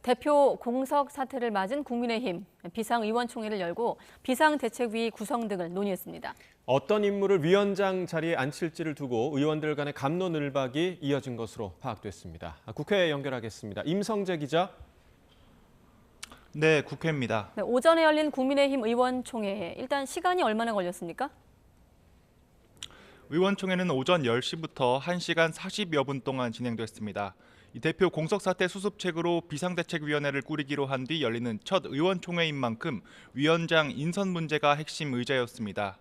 대표 공석 사퇴를 맞은 국민의힘 비상의원총회를 열고 비상대책위 구성 등을 논의했습니다. 어떤 인물을 위원장 자리에 앉힐지를 두고 의원들 간의 갑론을박이 이어진 것으로 파악됐습니다. 국회에 연결하겠습니다. 임성재 기자. 네, 국회입니다. 네, 오전에 열린 국민의힘 의원총회, 일단 시간이 얼마나 걸렸습니까? 의원총회는 오전 10시부터 1시간 40여 분 동안 진행됐습니다. 이 대표 공석사태 수습책으로 비상대책위원회를 꾸리기로 한 뒤 열리는 첫 의원총회인 만큼 위원장 인선 문제가 핵심 의제였습니다.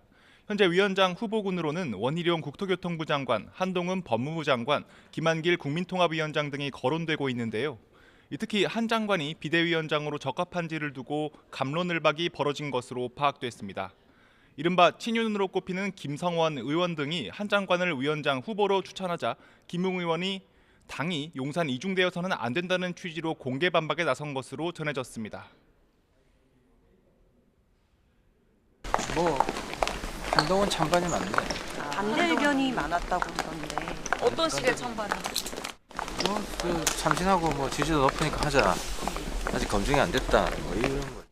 현재 위원장 후보군으로는 원희룡 국토교통부 장관, 한동훈 법무부 장관, 김한길 국민통합위원장 등이 거론되고 있는데요. 특히 한 장관이 비대위원장으로 적합한지를 두고 갑론을박이 벌어진 것으로 파악됐습니다. 이른바 친윤으로 꼽히는 김성원 의원 등이 한 장관을 위원장 후보로 추천하자 김웅 의원이 당이 용산 이중되어서는 안 된다는 취지로 공개 반박에 나선 것으로 전해졌습니다. 한동훈 찬반이 맞네. 반대 의견이 많았다고 그러는데 어떤 식의 찬반이? 참신하고 지지도 높으니까 하자. 아직 검증이 안 됐다. 이런 거.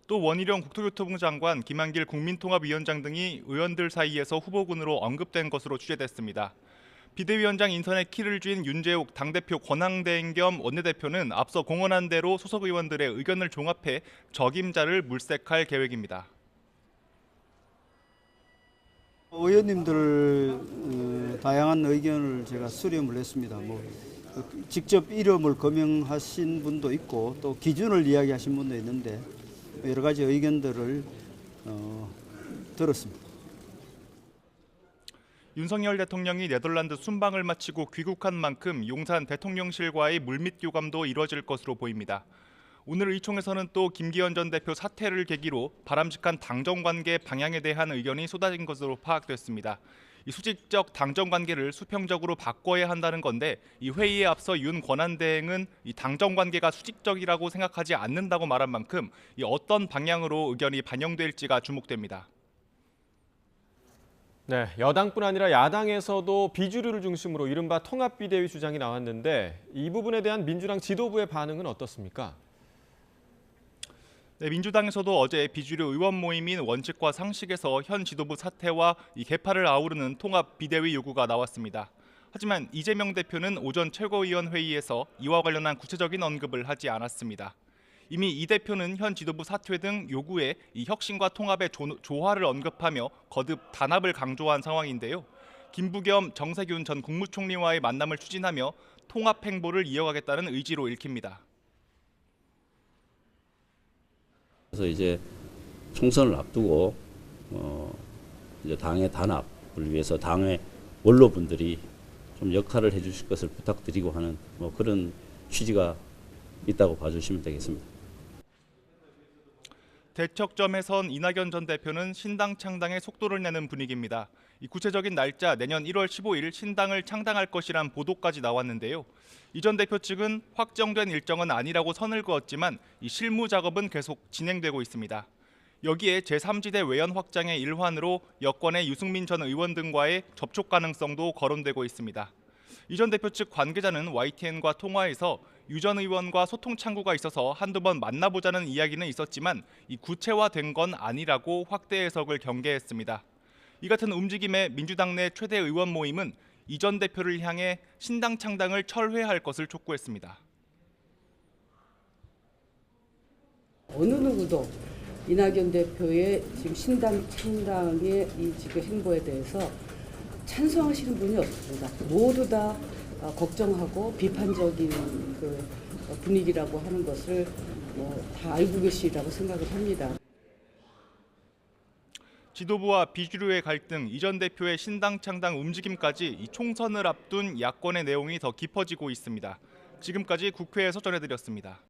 또 원희룡 국토교통부 장관, 김한길 국민통합위원장 등이 의원들 사이에서 후보군으로 언급된 것으로 취재됐습니다. 비대위원장 인선에 키를 쥔 윤재욱 당대표 권한대행 겸 원내대표는 앞서 공언한 대로 소속 의원들의 의견을 종합해 적임자를 물색할 계획입니다. 의원님들 다양한 의견을 제가 수렴을 했습니다. 직접 이름을 거명하신 분도 있고 또 기준을 이야기하신 분도 있는데 여러 가지 의견들을 들었습니다. 윤석열 대통령이 네덜란드 순방을 마치고 귀국한 만큼 용산 대통령실과의 물밑 교감도 이뤄질 것으로 보입니다. 오늘 의총에서는 또 김기현 전 대표 사퇴를 계기로 바람직한 당정관계 방향에 대한 의견이 쏟아진 것으로 파악됐습니다. 이 수직적 당정관계를 수평적으로 바꿔야 한다는 건데 이 회의에 앞서 윤 권한대행은 이 당정관계가 수직적이라고 생각하지 않는다고 말한 만큼 이 어떤 방향으로 의견이 반영될지가 주목됩니다. 네, 여당뿐 아니라 야당에서도 비주류를 중심으로 이른바 통합비대위 주장이 나왔는데 이 부분에 대한 민주당 지도부의 반응은 어떻습니까? 네, 민주당에서도 어제 비주류 의원 모임인 원칙과 상식에서 현 지도부 사퇴와 이 개파를 아우르는 통합 비대위 요구가 나왔습니다. 하지만 이재명 대표는 오전 최고위원회의에서 이와 관련한 구체적인 언급을 하지 않았습니다. 이미 이 대표는 현 지도부 사퇴 등 요구에 이 혁신과 통합의 조화를 언급하며 거듭 단합을 강조한 상황인데요. 김부겸 정세균 전 국무총리와의 만남을 추진하며 통합 행보를 이어가겠다는 의지로 읽힙니다. 그래서 이제 총선을 앞두고 이제 당의 단합을 위해서 당의 원로분들이 좀 역할을 해주실 것을 부탁드리고 하는 그런 취지가 있다고 봐주시면 되겠습니다. 대척점에선 이낙연 전 대표는 신당 창당에 속도를 내는 분위기입니다. 이 구체적인 날짜 내년 1월 15일 신당을 창당할 것이란 보도까지 나왔는데요. 이 전 대표 측은 확정된 일정은 아니라고 선을 그었지만 이 실무 작업은 계속 진행되고 있습니다. 여기에 제3지대 외연 확장의 일환으로 여권의 유승민 전 의원 등과의 접촉 가능성도 거론되고 있습니다. 이 전 대표 측 관계자는 YTN과 통화에서 유 전 의원과 소통 창구가 있어서 한두 번 만나보자는 이야기는 있었지만 이 구체화된 건 아니라고 확대 해석을 경계했습니다. 이 같은 움직임에 민주당 내 최대 의원 모임은 이 전 대표를 향해 신당 창당을 철회할 것을 촉구했습니다. 어느 누구도 이낙연 대표의 지금 신당 창당의 이 지금 행보에 대해서 찬성하시는 분이 없습니다. 모두 다 걱정하고 비판적인 그 분위기라고 하는 것을 다 알고 계시리라고 생각을 합니다. 지도부와 비주류의 갈등, 이 전 대표의 신당 창당 움직임까지 이 총선을 앞둔 야권의 내용이 더 깊어지고 있습니다. 지금까지 국회에서 전해드렸습니다.